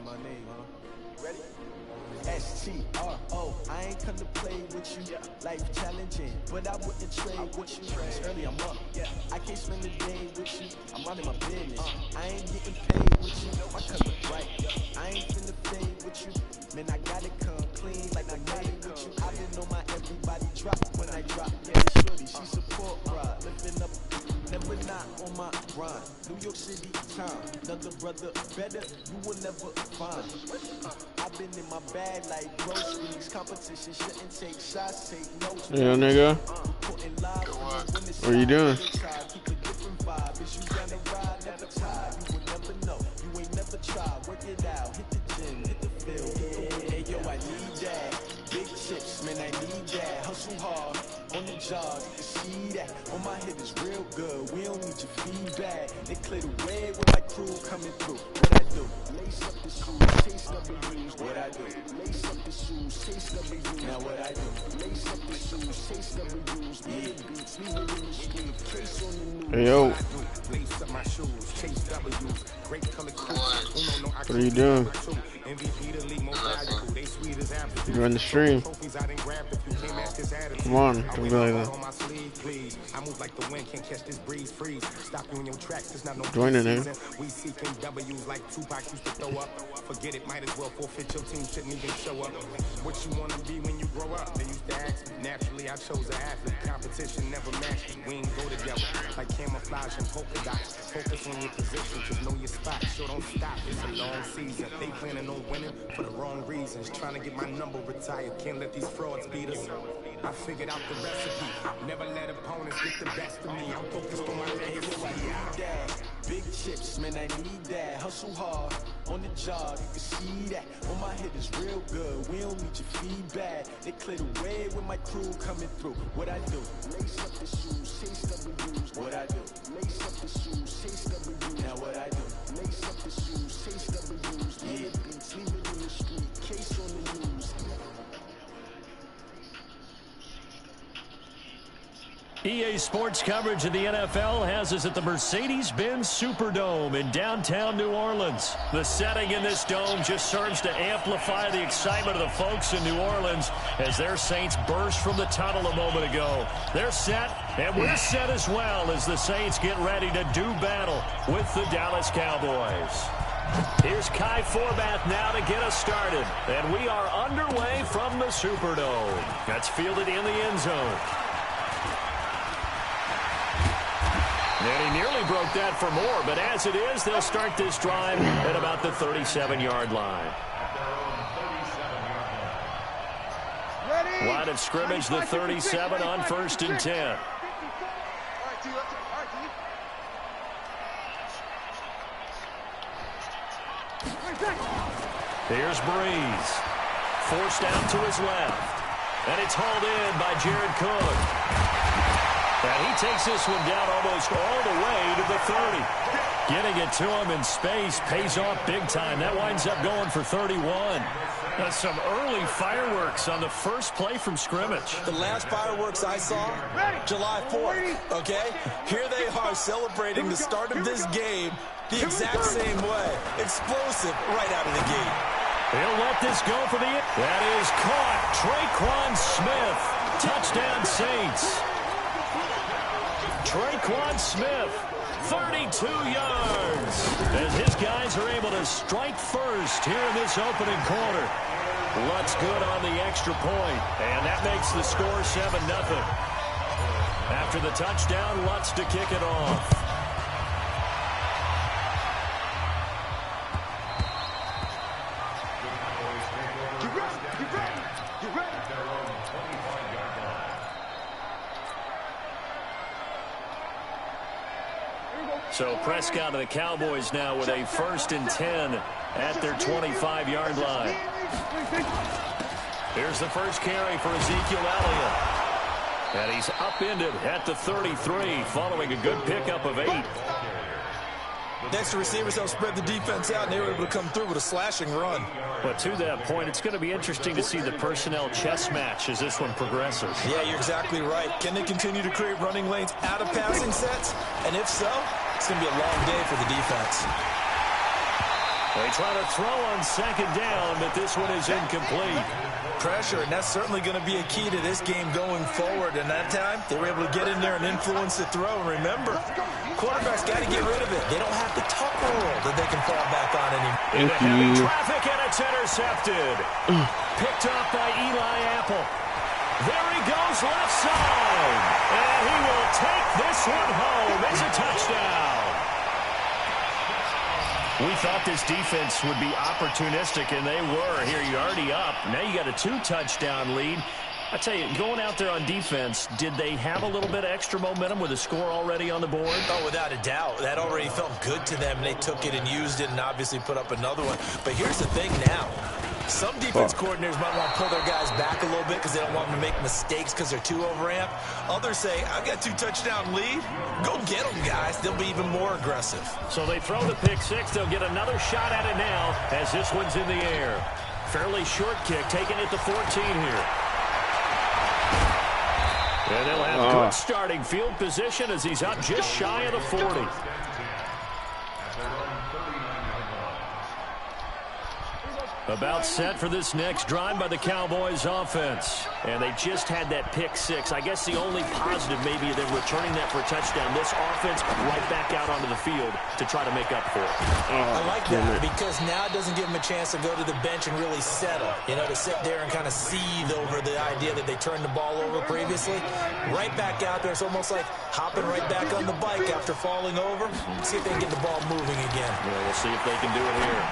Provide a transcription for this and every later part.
My name, huh? You ready? STRO. I ain't come to play with you. Life challenging, but I wouldn't trade with you. It's early, I'm up. I can't spend the day with you. I'm running my business. I ain't getting paid with you. My color bright. I ain't finna fade with you. Man, I gotta come clean like I made with you. I didn't know my everybody drop when I drop. Yeah, shorty, she support ride. Lifting up, never not on my grind. New York City time. Another brother better, you will never find. I've been in my bag like groceries. Competition shouldn't take shots, take notes. Yeah, nigga. What are you doing? Keep a different vibe. Is you gonna ride? Never tired. You will never know. You ain't never tried. Work it out. Hit the gym. Hit the field. Hey, yo, I need that. Big chips, man, I need that. Hustle hard on the job. You can see that. On my head is real good. We don't need your feedback. They clear the way with my crew coming through. What I do? Lace up the shoes, taste W's. What I do? Lace up the shoes, taste W's. Now what I do? Lace up the shoes, taste W's. Big beats, leave it in the street. Case on the news. Hey, yo. Lace up my shoes, chase W's. Great color What are you doing? You're in the stream. Come on, don't be like that. Join in there. We seeking W's like Tupac used to throw up. Forget it, might as well forfeit. Your team shouldn't even show up. What you want to be when you grow up? They used to ask me. Naturally, I chose an athlete. Competition never matched me. We ain't go together like camouflage and polka dots. Focus on your position, just know your spot. So don't stop. It's a long season. They planning on winning for the wrong reasons. Trying to get my number retired. Can't let these frauds beat us. I figured out the recipe. Never let opponents get the best of me. I'm focused on my legacy. Big chips, man, I need that. Hustle hard on the job, you can see that. On my head is real good. We don't need your feedback. They clear the way with my crew coming through. What I do? Lace up the shoes, chase W's. What I do? Lace up the shoes, chase W's. Now what I do? Lace up the shoes, chase W's. Yeah, beats, leave it in the street. Case on the news. EA Sports coverage of the NFL has us at the Mercedes-Benz Superdome in downtown New Orleans. The setting in this dome just serves to amplify the excitement of the folks in New Orleans as their Saints burst from the tunnel a moment ago. They're set, and we're set as well as the Saints get ready to do battle with the Dallas Cowboys. Here's Kai Forbath now to get us started, and we are underway from the Superdome. That's fielded in the end zone. And he nearly broke that for more, but as it is, they'll start this drive at about the 37-yard line. Line of scrimmage, the 37 on 1st and 10. Here's Breeze. Forced out to his left. And it's hauled in by Jared Cook. And he takes this one down almost all the way to the 30. Getting it to him in space pays off big time. That winds up going for 31. Some early fireworks on the first play from scrimmage. The last fireworks I saw, July 4th, okay? Here they are celebrating the start of this game the exact same way. Explosive right out of the gate. He'll let this go for the... That is caught. Traquan Smith. Touchdown Saints. Traquan Smith, 32 yards. As his guys are able to strike first here in this opening quarter. Lutz good on the extra point, and that makes the score 7-0. After the touchdown, Lutz to kick it off. So Prescott and the Cowboys now with a 1st and 10 at their 25-yard line. Here's the first carry for Ezekiel Elliott. And he's upended at the 33 following a good pickup of 8. Next to receivers help spread the defense out, and they were able to come through with a slashing run. But to that point, it's going to be interesting to see the personnel chess match as this one progresses. Yeah, you're exactly right. Can they continue to create running lanes out of passing sets? And if so, it's going to be a long day for the defense. They try to throw on 2nd down, but this one is incomplete. Pressure, and that's certainly going to be a key to this game going forward. And that time, they were able to get in there and influence the throw. And remember, quarterbacks got to get rid of it. They don't have the tuck rule that they can fall back on anymore. Into heavy traffic, and it's intercepted. Picked off by Eli Apple. There he goes, left side. And he will take this one home. It's a touchdown. We thought this defense would be opportunistic, and they were. Here, you're already up. Now you got a 2-touchdown lead. I tell you, going out there on defense, did they have a little bit of extra momentum with a score already on the board? Oh, without a doubt. That already felt good to them. They took it and used it and obviously put up another one. But here's the thing now. Some defense coordinators might want to pull their guys back a little bit because they don't want them to make mistakes because they're too overamped. Others say, I've got a 2-touchdown lead. Go get them, guys. They'll be even more aggressive. So they throw the pick 6. They'll get another shot at it now as this one's in the air. Fairly short kick, taking it to 14 here. And they'll have good starting field position as he's up just shy of the 40. About set for this next drive by the Cowboys offense. And they just had that pick 6. I guess the only positive maybe them returning that for a touchdown. This offense right back out onto the field to try to make up for it. I like that because now it doesn't give them a chance to go to the bench and really settle. You know, to sit there and kind of seethe over the idea that they turned the ball over previously. Right back out there. It's almost like hopping right back on the bike after falling over. See if they can get the ball moving again. Yeah, we'll see if they can do it here.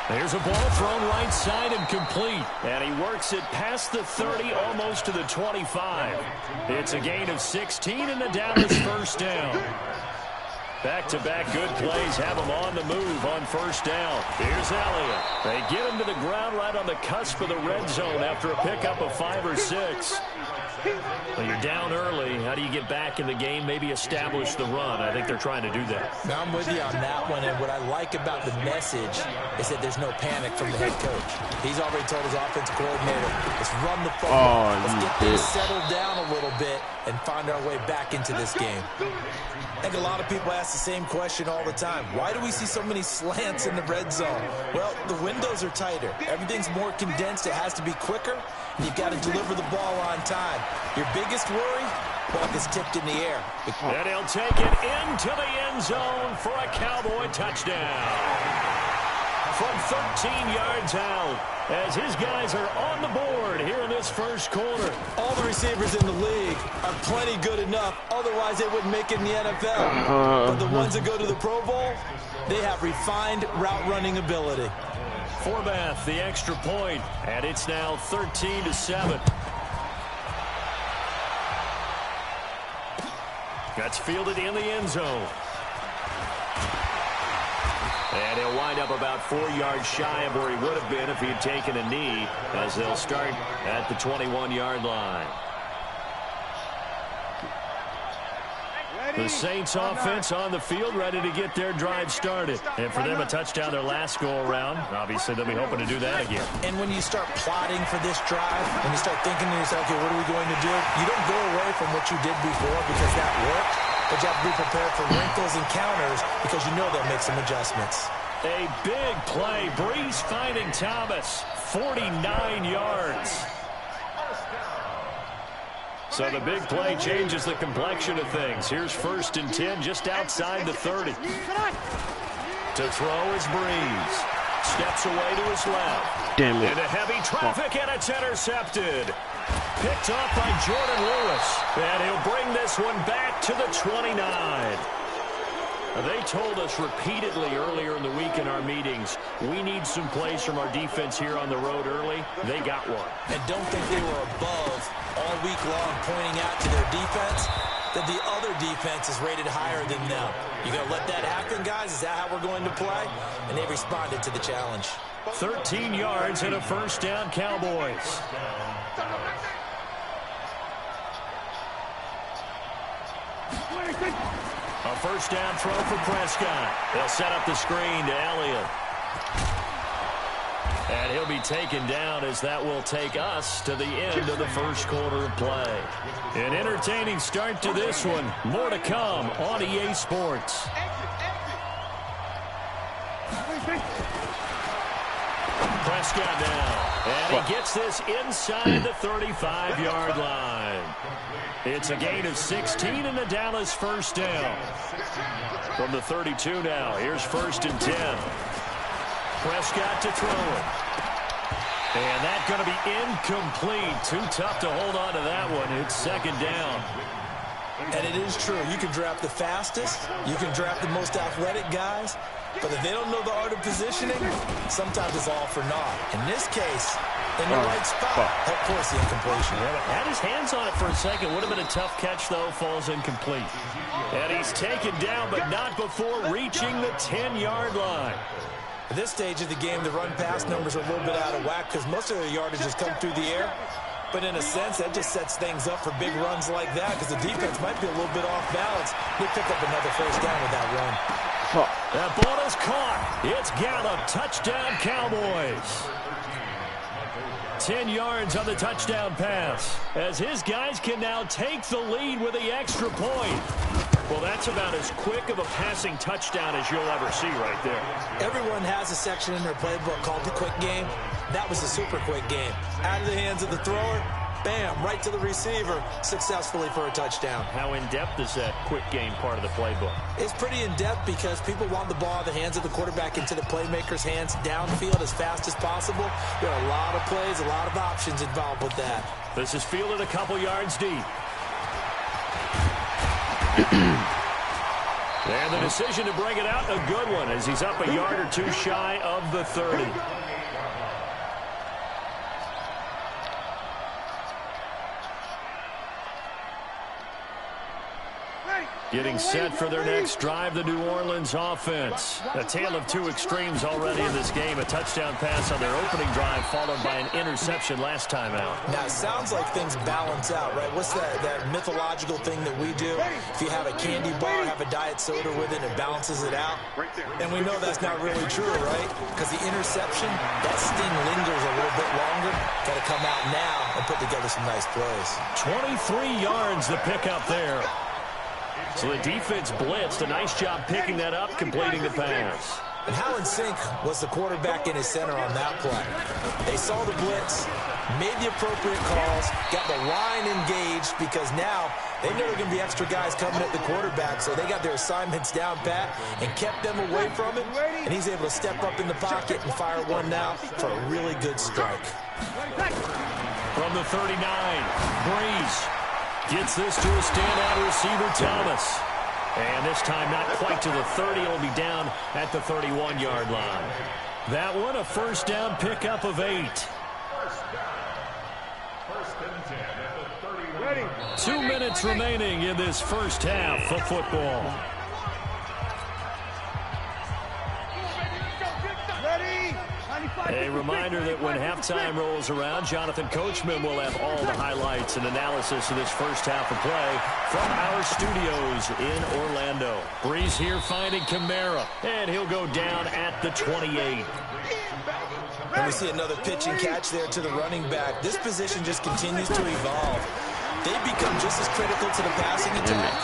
There's a ball thrown right side and complete. And he works it past the 30, almost to the 25. It's a gain of 16 in the Dallas 1st down. Back-to-back good plays have him on the move on 1st down. Here's Elliott. They get him to the ground right on the cusp of the red zone after a pickup of 5 or 6. Well, you're down early. How do you get back in the game? Maybe establish the run. I think they're trying to do that. Now, I'm with you on that one, and what I like about the message is that there's no panic from the head coach. He's already told his offensive coordinator, let's run the football. Let's get things settled down a little bit and find our way back into this game. I think a lot of people ask the same question all the time. Why do we see so many slants in the red zone? Well, the windows are tighter. Everything's more condensed. It has to be quicker, and you've got to deliver the ball on time. Your biggest worry, ball gets tipped in the air. And he'll take it into the end zone for a Cowboy touchdown. From 13 yards out, as his guys are on the board here in this first quarter. All the receivers in the league are plenty good enough. Otherwise, they wouldn't make it in the NFL. But the ones that go to the Pro Bowl, they have refined route running ability. Forbath, the extra point, and it's now 13-7. That's fielded in the end zone. And he'll wind up about 4 yards shy of where he would have been if he had taken a knee, as they'll start at the 21-yard line. The Saints offense on the field, ready to get their drive started. And for them, a touchdown their last go-around. Obviously, they'll be hoping to do that again. And when you start plotting for this drive, when you start thinking to yourself, okay, what are we going to do? You don't go away from what you did before because that worked. But you have to be prepared for wrinkles and counters because you know they'll make some adjustments. A big play. Breeze finding Thomas. 49 yards. So the big play changes the complexion of things. Here's 1st and 10 just outside the 30. To throw is Breeze. Steps away to his left. Damn it. Into heavy traffic, and it's intercepted. Picked off by Jordan Lewis. And he'll bring this one back to the 29. They told us repeatedly earlier in the week in our meetings, we need some plays from our defense here on the road early. They got one. And don't think they were above all week long pointing out to their defense. that the other defense is rated higher than them. You going to let that happen, guys? Is that how we're going to play? And they responded to the challenge. 13 yards and a first down, Cowboys. A first down throw for Prescott. They'll set up the screen to Elliott. And he'll be taken down as that will take us to the end of the first quarter of play. An entertaining start to this one. More to come on EA Sports. Prescott now. And he gets this inside the 35-yard line. It's a gain of 16 and a Dallas first down. From the 32 now, here's 1st and 10. Prescott to throw it. And that's going to be incomplete. Too tough to hold on to that one. It's 2nd down. And it is true. You can draft the fastest. You can draft the most athletic guys. But if they don't know the art of positioning, sometimes it's all for naught. In this case, in the right spot, of course the incompletion. Yeah, but had his hands on it for a second. Would have been a tough catch, though. Falls incomplete. And he's taken down, but not before reaching the 10-yard line. At this stage of the game, the run-pass numbers are a little bit out of whack because most of their yardage has come through the air. But in a sense, that just sets things up for big runs like that because the defense might be a little bit off balance. They pick up another first down with that run. That ball is caught. It's Gallup. Touchdown, Cowboys. 10 yards on the touchdown pass as his guys can now take the lead with the extra point. Well, that's about as quick of a passing touchdown as you'll ever see right there. Everyone has a section in their playbook called the quick game. That was a super quick game. Out of the hands of the thrower, bam, right to the receiver, successfully for a touchdown. How in-depth is that quick game part of the playbook? It's pretty in-depth because people want the ball out of the hands of the quarterback into the playmaker's hands downfield as fast as possible. There are a lot of plays, a lot of options involved with that. This is fielded a couple yards deep. And the decision to bring it out, a good one, as he's up a yard or two shy of the 30. Getting set for their next drive, the New Orleans offense. A tale of two extremes already in this game. A touchdown pass on their opening drive, followed by an interception last time out. Now, it sounds like things balance out, right? What's that mythological thing that we do? If you have a candy bar, have a diet soda with it, it balances it out. And we know that's not really true, right? Because the interception, that sting lingers a little bit longer. Got to come out now and put together some nice plays. 23 yards to pick up there. So the defense blitzed. A nice job picking that up, completing the pass. And how in sync was the quarterback in his center on that play? They saw the blitz, made the appropriate calls, got the line engaged because now they know there are going to be extra guys coming at the quarterback, so they got their assignments down pat and kept them away from it, and he's able to step up in the pocket and fire one now for a really good strike. From the 39, Breeze gets this to a standout receiver, Thomas. And this time not quite to the 30. It'll be down at the 31-yard line. That one, a first down pickup of 8. 2 minutes remaining in this first half of football. A reminder that when halftime rolls around, Jonathan Coachman will have all the highlights and analysis of this first half of play from our studios in Orlando. Breeze here finding Kamara, and he'll go down at the 28. And we see another pitch and catch there to the running back. This position just continues to evolve. They become just as critical to the passing attack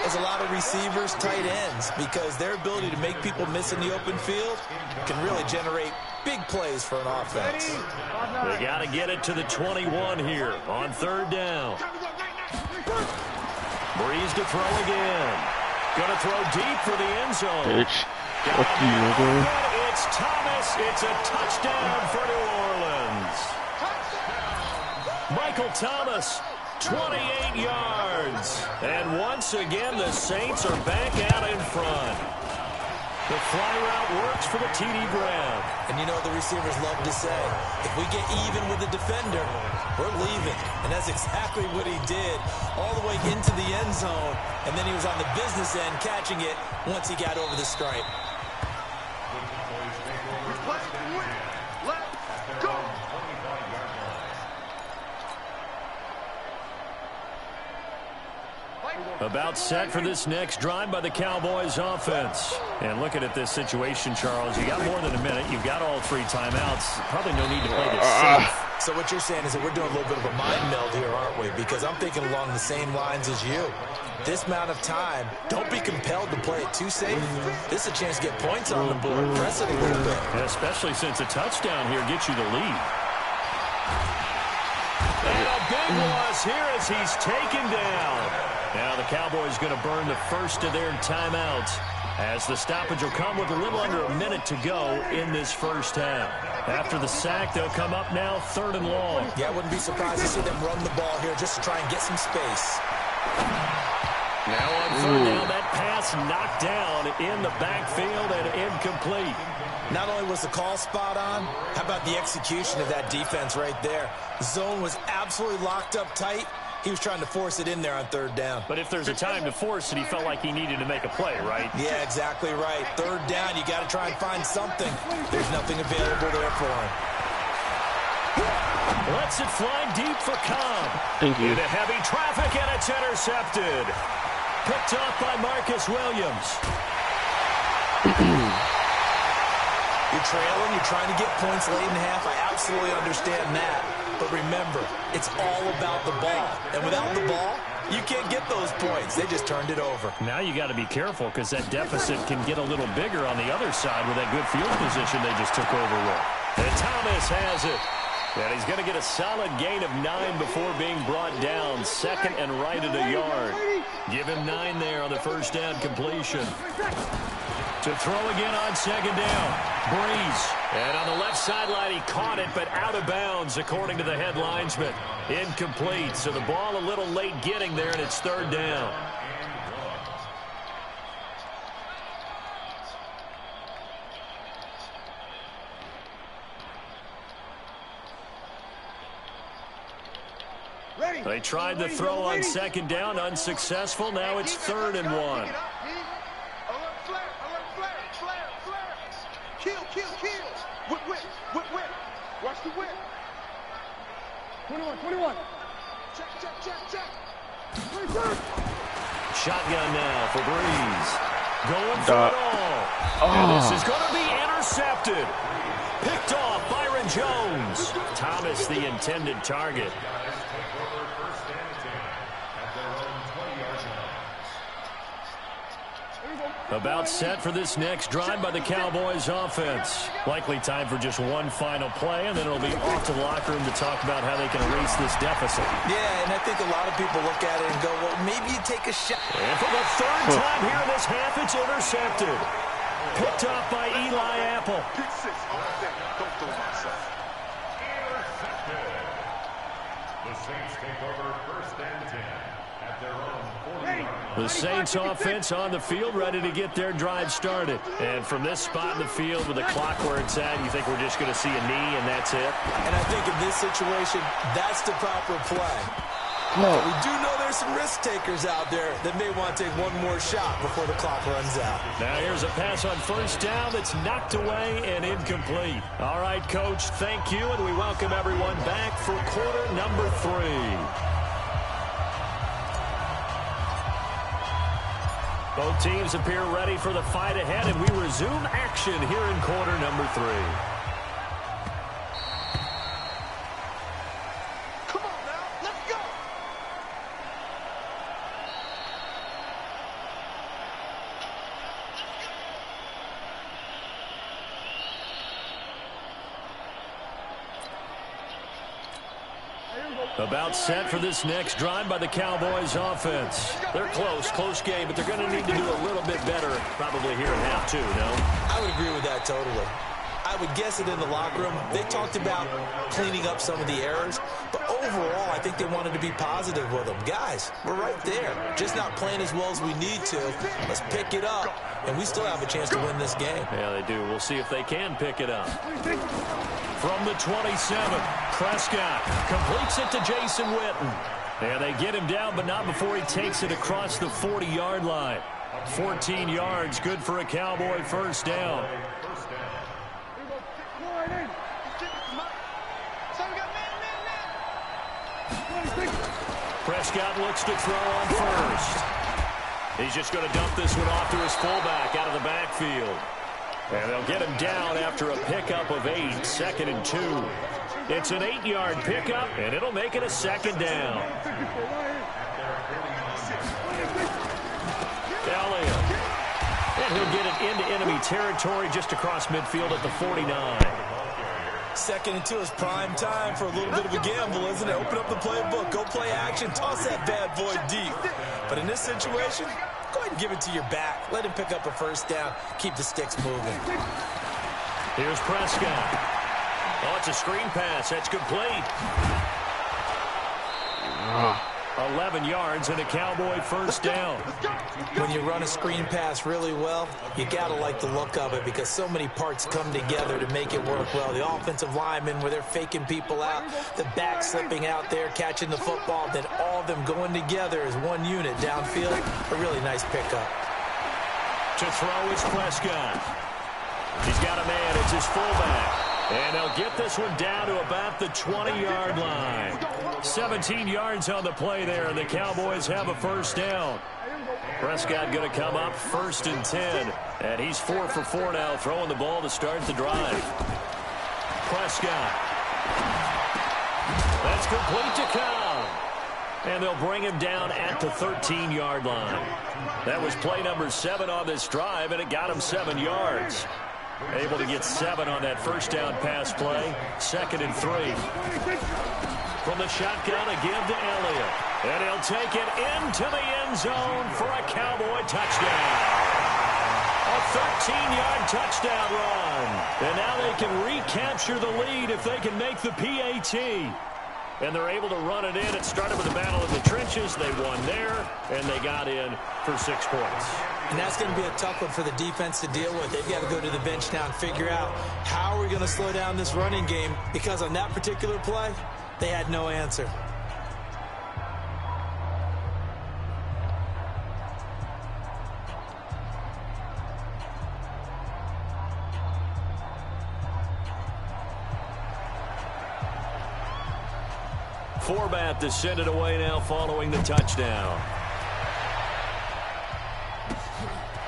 as a lot of receivers, tight ends, because their ability to make people miss in the open field can really generate big plays for an offense. They got to get it to the 21 here on third down. Breeze to throw again. Going to throw deep for the end zone. It's Thomas. It's a touchdown for New Orleans. Michael Thomas, 28 yards. And once again, the Saints are back out in front. The fly route works for the TD Brown. And you know the receivers love to say, if we get even with the defender, we're leaving. And that's exactly what he did, all the way into the end zone. And then he was on the business end catching it once he got over the stripe. About set for this next drive by the Cowboys offense. And looking at this situation, Charles, you got more than a minute. You've got all 3 timeouts. Probably no need to play this safe. So what you're saying is that we're doing a little bit of a mind meld here, aren't we? Because I'm thinking along the same lines as you. This amount of time, don't be compelled to play it too safe. This is a chance to get points on the board. Press it a little bit. Yeah, especially since a touchdown here gets you the lead. And a big loss here as he's taken down. Now the Cowboys going to burn the first of their timeouts as the stoppage will come with a little under a minute to go in this first half. After the sack, they'll come up now 3rd and long. Yeah, I wouldn't be surprised to see them run the ball here just to try and get some space. Now on 3rd down, that pass knocked down in the backfield and incomplete. Not only was the call spot on, how about the execution of that defense right there? The zone was absolutely locked up tight. He was trying to force it in there on 3rd down. But if there's a time to force it, he felt like he needed to make a play, right? Yeah, exactly right. 3rd down, you got to try and find something. There's nothing available there for him. Lets it fly deep for Cobb. Thank you. Into heavy traffic, and it's intercepted. Picked off by Marcus Williams. You're trailing, you're trying to get points late in half. I absolutely understand that. But remember, it's all about the ball. And without the ball, you can't get those points. They just turned it over. Now you got to be careful because that deficit can get a little bigger on the other side with that good field position they just took over with. And Thomas has it. And he's going to get a solid gain of 9 before being brought down. 2nd and right at a yard. Give him 9 there on the first down completion. To throw again on 2nd down. Breeze. And on the left sideline, he caught it, but out of bounds, according to the head linesman. Incomplete. So the ball a little late getting there, and it's 3rd down. They tried the throw on 2nd down, unsuccessful. Now it's 3rd and 1. Watch the whip. 21. Check. Shotgun now for Breeze. Going for it all. And this is going to be intercepted. Picked off Byron Jones. Thomas the intended target. About set for this next drive by the Cowboys offense. Likely time for just one final play, and then it'll be off to the locker room to talk about how they can erase this deficit. Yeah, and I think a lot of people look at it and go, well, maybe you take a shot. And for the 3rd time here in this half, it's intercepted. Picked off by Eli Apple. Don't throw myself. The Saints take over 1st and 10 at their own 40-yard line. The Saints offense on the field, ready to get their drive started. And from this spot in the field with the clock where it's at, you think we're just going to see a knee and that's it? And I think in this situation, that's the proper play. We do know there's some risk takers out there that may want to take one more shot before the clock runs out. Now here's a pass on 1st down that's knocked away and incomplete. All right, Coach, thank you, and we welcome everyone back for quarter number 3. Both teams appear ready for the fight ahead, and we resume action here in quarter number 3. Come on now, let's go. About set for this next drive by the Cowboys offense. They're close game, but they're going to need to do a little bit better probably here in half 2, no? I would agree with that totally. I would guess that in the locker room, they talked about cleaning up some of the errors, but overall, I think they wanted to be positive with them. Guys, we're right there. Just not playing as well as we need to. Let's pick it up, and we still have a chance to win this game. Yeah, they do. We'll see if they can pick it up. From the 27, Prescott completes it to Jason Witten. And they get him down, but not before he takes it across the 40-yard line. 14 yards, good for a Cowboy first down. Prescott looks to throw on first. He's just going to dump this one off to his fullback out of the backfield. And they'll get him down after a pickup of 8, 2nd and 2. It's an 8-yard pickup, and it'll make it a 2nd down. Elliott. And he'll get it into enemy territory just across midfield at the 49. 2nd and 2 is prime time for a little bit of a gamble, isn't it? Open up the playbook, go play action, toss that bad boy deep. But in this situation, go ahead and give it to your back. Let him pick up a first down. Keep the sticks moving. Here's Prescott. Oh, it's a screen pass. That's complete. 11 yards and a Cowboy first down. When you run a screen pass really well, you got to like the look of it because so many parts come together to make it work well. The offensive linemen where they're faking people out, the back slipping out there, catching the football, then all of them going together as one unit downfield. A really nice pickup. To throw is Prescott. He's got a man. It's his fullback. And they'll get this one down to about the 20-yard line. 17 yards on the play there, and the Cowboys have a first down. Prescott going to come up 1st and 10. And he's 4 for 4 now, throwing the ball to start the drive. Prescott. That's complete to Cobb. And they'll bring him down at the 13-yard line. That was play number 7 on this drive, and it got him 7 yards. Able to get 7 on that first down pass play. 2nd and 3. From the shotgun, a give to Elliott. And he'll take it into the end zone for a Cowboy touchdown. A 13-yard touchdown run. And now they can recapture the lead if they can make the PAT. And they're able to run it in. It started with a battle in the trenches. They won there, and they got in for 6 points. And that's going to be a tough one for the defense to deal with. They've got to go to the bench now and figure out how are we going to slow down this running game, because on that particular play, they had no answer. Forbath to send it away now following the touchdown.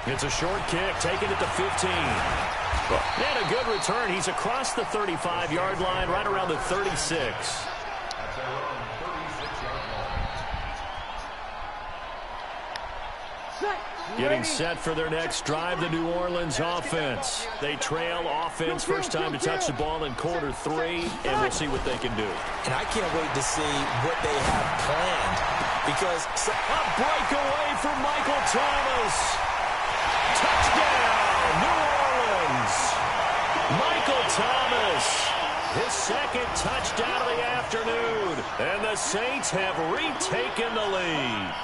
It's a short kick, taking it to 15. And a good return. He's across the 35-yard line, right around the 36. Getting set for their next drive, the New Orleans offense. They trail offense, first time to touch the ball in quarter 3, and we'll see what they can do. And I can't wait to see what they have planned, because a breakaway for Michael Thomas. Touchdown, New Orleans. Michael Thomas, his 2nd touchdown of the afternoon, and the Saints have retaken the lead.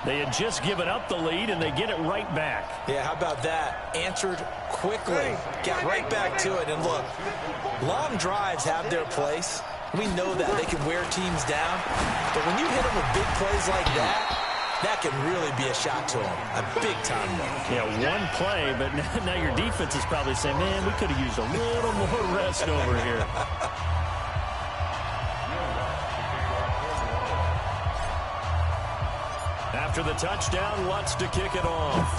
They had just given up the lead, and they get it right back. Yeah, how about that? Answered quickly, got right back to it. And look, long drives have their place. We know that. They can wear teams down. But when you hit them with big plays like that, that can really be a shot to them. A big-time one. Yeah, one play, but now your defense is probably saying, man, we could have used a little more rest over here. After the touchdown, Lutz to kick it off.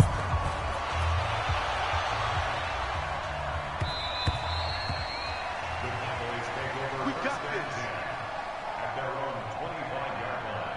We got this. At their own 25-yard line.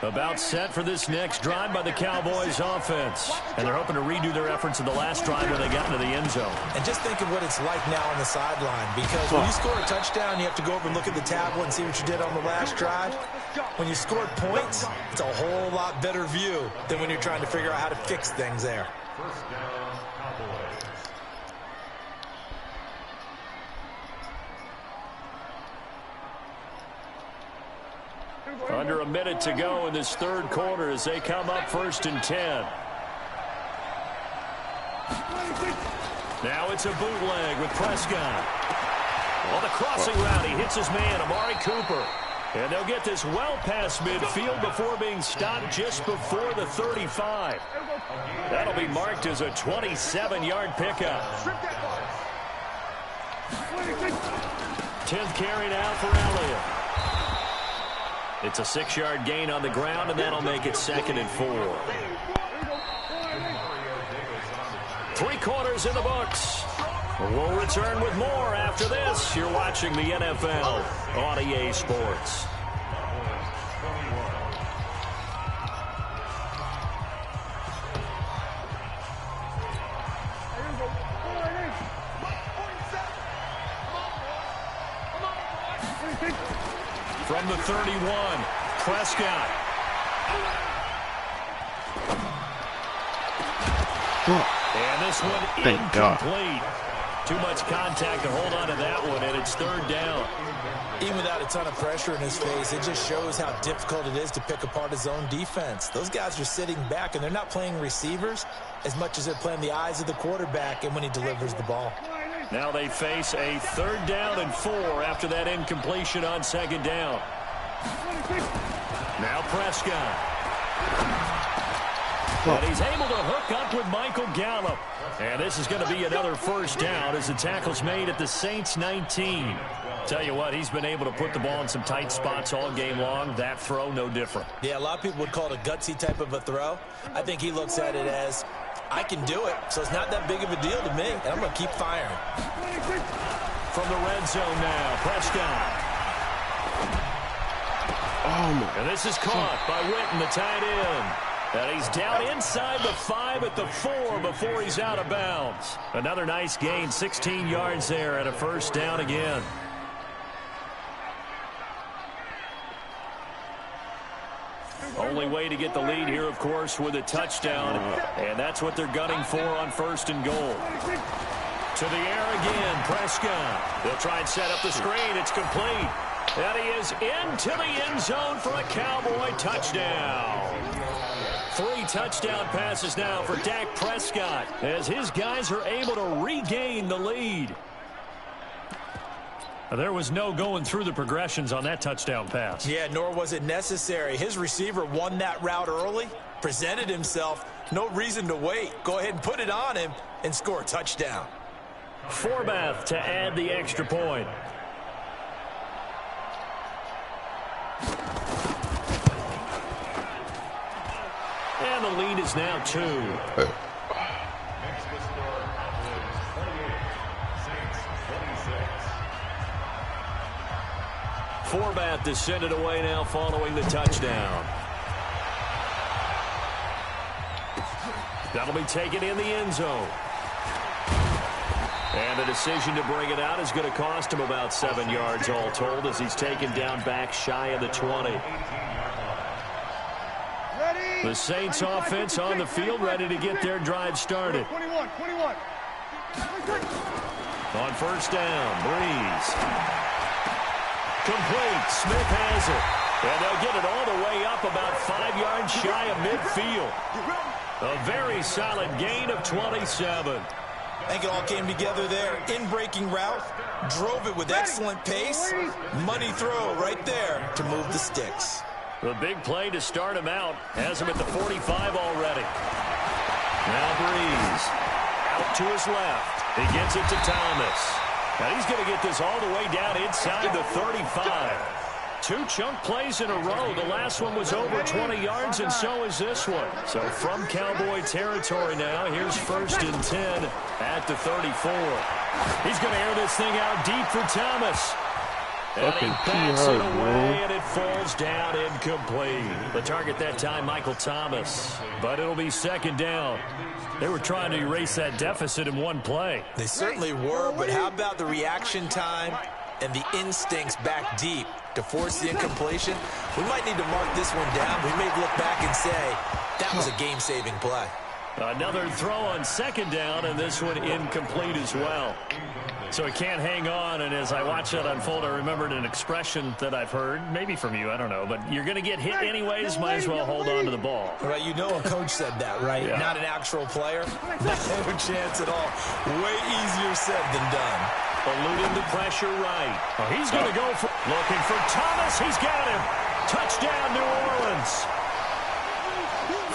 About set for this next drive by the Cowboys offense. And they're hoping to redo their efforts in the last drive when they got into the end zone. And just think of what it's like now on the sideline, because when you score a touchdown, you have to go over and look at the tablet and see what you did on the last drive. When you scored points, it's a whole lot better view than when you're trying to figure out how to fix things there. First down, Cowboys. Under a minute to go in this third quarter as they come up 1st and 10. Now it's a bootleg with Prescott. On the crossing route, he hits his man, Amari Cooper. And they'll get this well past midfield before being stopped just before the 35. That'll be marked as a 27-yard pickup. 10th carry now for Elliott. It's a 6-yard gain on the ground, and that'll make it 2nd and 4. 3 quarters in the books. We'll return with more after this. You're watching the NFL on EA Sports. From the 31, Prescott. And this one incomplete. Too much contact to hold on to that one, and it's 3rd down. Even without a ton of pressure in his face, it just shows how difficult it is to pick apart his own defense. Those guys are sitting back, and they're not playing receivers as much as they're playing the eyes of the quarterback and when he delivers the ball. Now they face a 3rd down and 4 after that incompletion on 2nd down. Now Prescott. And he's able to hook up with Michael Gallup. And this is going to be another 1st down as the tackle's made at the Saints 19. Tell you what, he's been able to put the ball in some tight spots all game long. That throw, no different. Yeah, a lot of people would call it a gutsy type of a throw. I think he looks at it as, I can do it, so it's not that big of a deal to me, and I'm going to keep firing. From the red zone now, Prescott. And this is caught by Witten, the tight end. And he's down inside the 5 at the 4 before he's out of bounds. Another nice gain, 16 yards there, and a 1st down again. Only way to get the lead here, of course, with a touchdown. And that's what they're gunning for on 1st and goal. To the air again, Prescott. They'll try and set up the screen. It's complete. And he is into the end zone for a Cowboy touchdown. 3 touchdown passes now for Dak Prescott as his guys are able to regain the lead. There was no going through the progressions on that touchdown pass. Yeah, nor was it necessary. His receiver won that route early, presented himself. No reason to wait. Go ahead and put it on him and score a touchdown. Forbath to add the extra point. And the lead is now 2. Next to score is 28, Saints 26. Forbath descended away now following the touchdown. That'll be taken in the end zone. And the decision to bring it out is going to cost him about 7 yards all told as he's taken down back shy of the 20. The Saints offense on the field ready to get their drive started. 21. On 1st down, Breeze. Complete. Smith has it. And they'll get it all the way up about 5 yards shy of midfield. A very solid gain of 27. I think it all came together there. In-breaking route, drove it with excellent pace. Money throw right there to move the sticks. The big play to start him out has him at the 45 already. Now Breeze out to his left. He gets it to Thomas. Now he's going to get this all the way down inside the 35. 2 chunk plays in a row. The last one was over 20 yards, and so is this one. So from Cowboy territory now, here's 1st and 10 at the 34. He's going to air this thing out deep for Thomas. Fucking he bats hard, it away, bro. and it falls down incomplete. The target that time, Michael Thomas. But it'll be second down. They were trying to erase that deficit in one play. They certainly were, but how about the reaction time and the instincts back deep to force the incompletion? We might need to mark this one down. We may look back and say, that was a game-saving play. Another throw on second down, and this one incomplete as well. So he can't hang on, and as I watch that unfold, I remembered an expression that I've heard, maybe from you, I don't know, but you're going to get hit anyways, might as well hold on to the ball. Right, you know a coach said that, right? Yeah. Not an actual player. No chance at all. Way easier said than done. Eluding the pressure right. Oh, he's going to go for, looking for Thomas. He's got him. Touchdown, New Orleans.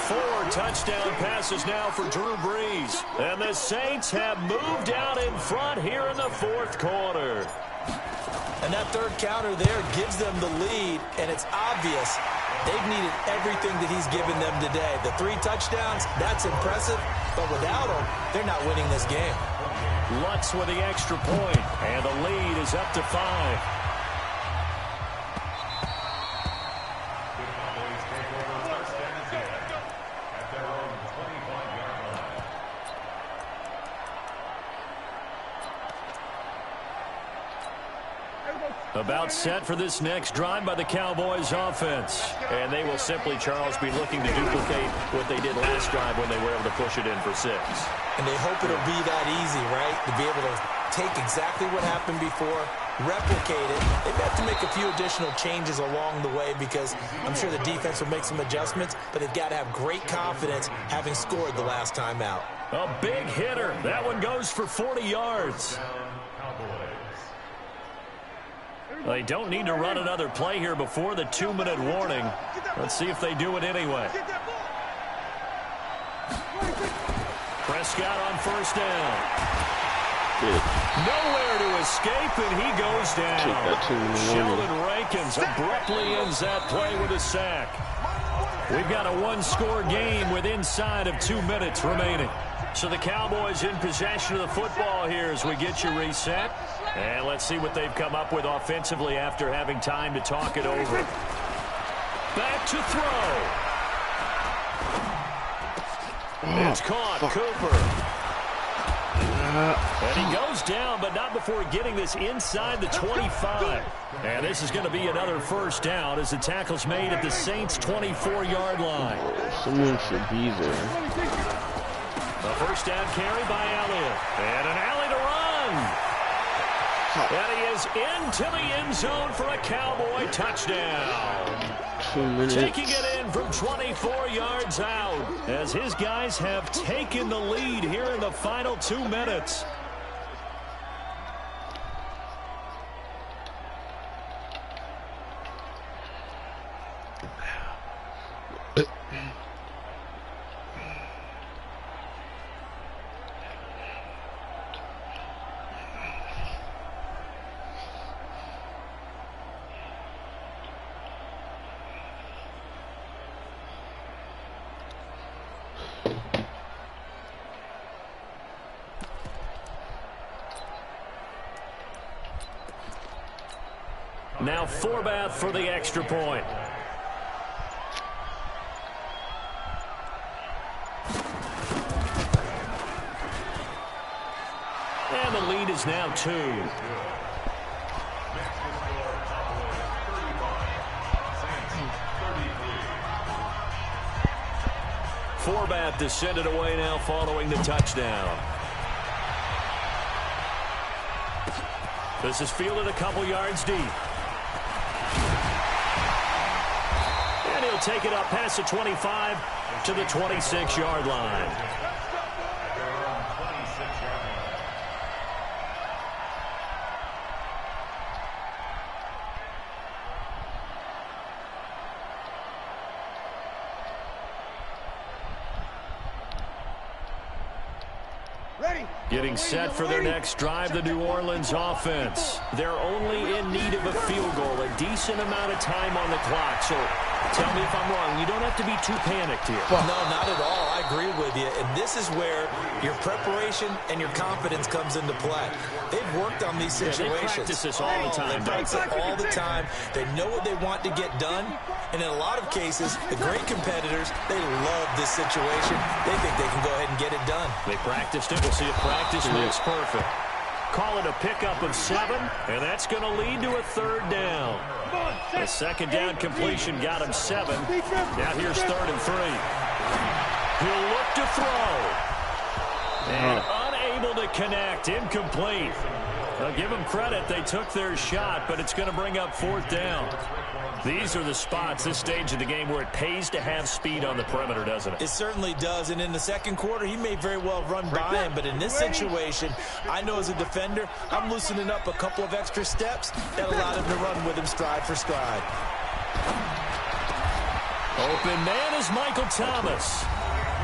4 touchdown passes now for Drew Brees. And the Saints have moved out in front here in the fourth quarter. And that third counter there gives them the lead, and it's obvious they've needed everything that he's given them today. The 3 touchdowns, that's impressive, but without him, they're not winning this game. Lutz with the extra point, and the lead is up to 5. About set for this next drive by the Cowboys offense. And they will simply, Charles, be looking to duplicate what they did last drive when they were able to push it in for 6. And they hope it'll be that easy, right? To be able to take exactly what happened before, replicate it. They have to make a few additional changes along the way because I'm sure the defense will make some adjustments, but they've got to have great confidence having scored the last time out. A big hitter. That one goes for 40 yards. They don't need to run another play here before the 2-minute warning. Let's see if they do it anyway. Prescott on first down. Nowhere to escape, and he goes down. Sheldon Rankins abruptly ends that play with a sack. We've got a one-score game with inside of 2 minutes remaining. So the Cowboys in possession of the football here as we get you reset. And let's see what they've come up with offensively after having time to talk it over. Back to throw. It's caught. Cooper. And he goes down, but not before getting this inside the 25. And this is going to be another first down as the tackle's made at the Saints' 24-yard line. Someone should be there. A first down carry by Elliott. And an alley to run. And he is into the end zone for a Cowboy touchdown. 2 minutes. Taking it in from 24 yards out as his guys have taken the lead here in the final 2 minutes. Now Forbath for the extra point. And the lead is now 2. Forbath to send it away now following the touchdown. This is fielded a couple yards deep. And he'll take it up past the 25 to the 26-yard line. Getting set for their next drive, the New Orleans offense. They're only in need of a field goal, a decent amount of time on the clock. So tell me if I'm wrong. You don't have to be too panicked here. No, not at all. I agree with you, and this is where your preparation and your confidence comes into play. They've worked on these situations. They practice this all the time. They practice it all the time. They know what they want to get done, and in a lot of cases, the great competitors, they love this situation. They think they can go ahead and get it done. They practiced it. We'll see if practice makes perfect. Call it a pickup of 7, and that's going to lead to a 3rd down. The 2nd down completion got him 7. Now here's 3rd and 3. He'll look to throw. And unable to connect. Incomplete. I'll give them credit. They took their shot, but it's going to bring up 4th down. These are the spots, this stage of the game, where it pays to have speed on the perimeter, doesn't it? It certainly does, and in the 2nd quarter, he may very well run by him, but in this situation, I know as a defender, I'm loosening up a couple of extra steps that allowed him to run with him stride for stride. Open man is Michael Thomas.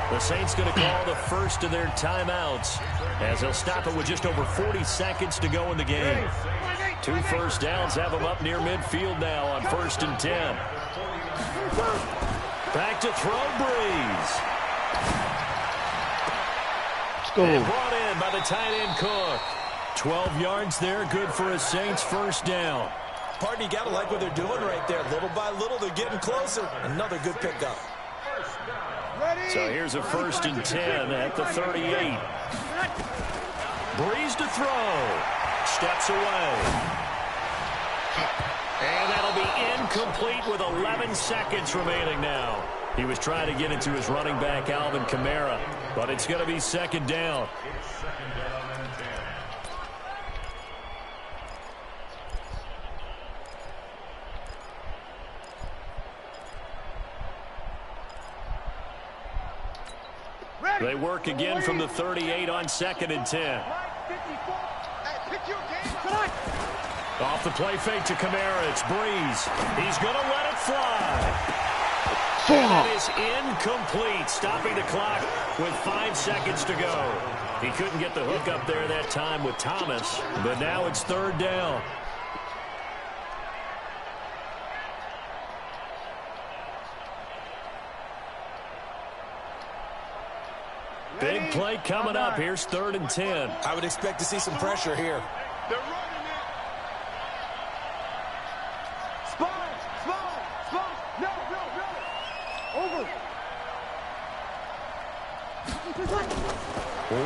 The Saints going to call the first of their timeouts as they'll stop it with just over 40 seconds to go in the game. 2 first downs have them up near midfield now on 1st and 10. Back to throw, Breeze. Let's go. And brought in by the tight end Cook. 12 yards there, good for a Saints first down. Pardon, you got to like what they're doing right there. Little by little, they're getting closer. Another good pickup. So here's a 1st and 10 at the 38. Breeze to throw. Steps away. And that'll be incomplete with 11 seconds remaining now. He was trying to get into his running back, Alvin Kamara, but it's going to be 2nd down. They work again from the 38 on 2nd and 10. Off the play fake to Kamara. It's Breeze. He's going to let it fly. And it is incomplete, stopping the clock with 5 seconds to go. He couldn't get the hook up there that time with Thomas, but now it's 3rd down. Big play coming up. Here's 3rd and 10. I would expect to see some pressure here. They're running it. Spot. No. Over.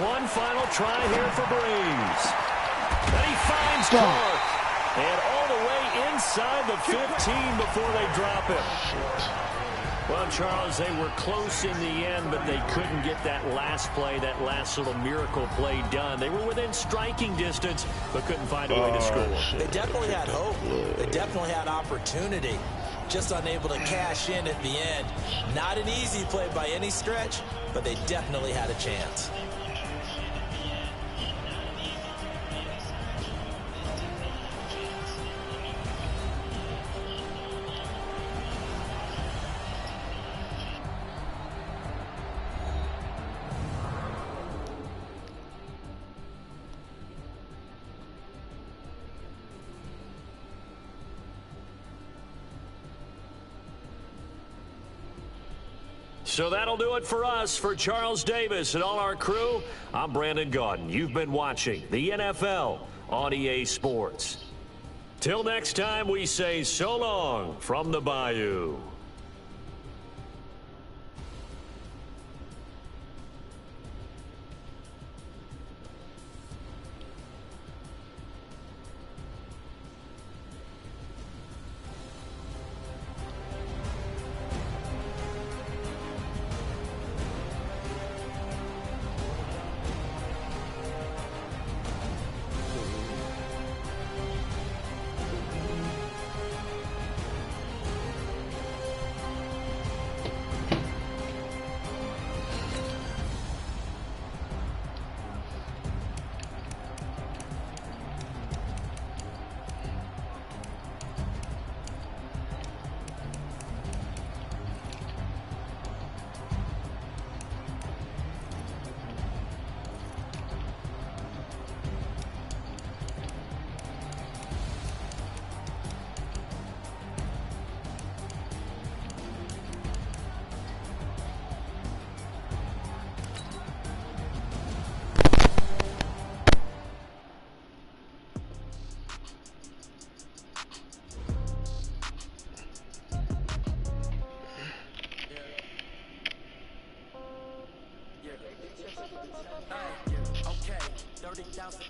One final try here for Breeze. And he finds Clark. And all the way inside the 15 before they drop him. Well, Charles, they were close in the end, but they couldn't get that last play, that last little miracle play done. They were within striking distance, but couldn't find a way to score. They definitely had hope. They definitely had opportunity. Just unable to cash in at the end. Not an easy play by any stretch, but they definitely had a chance. So that'll do it for us. For Charles Davis and all our crew, I'm Brandon Gaudin. You've been watching the NFL on EA Sports. Till next time, we say so long from the Bayou.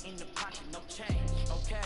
in the pocket, no change, okay?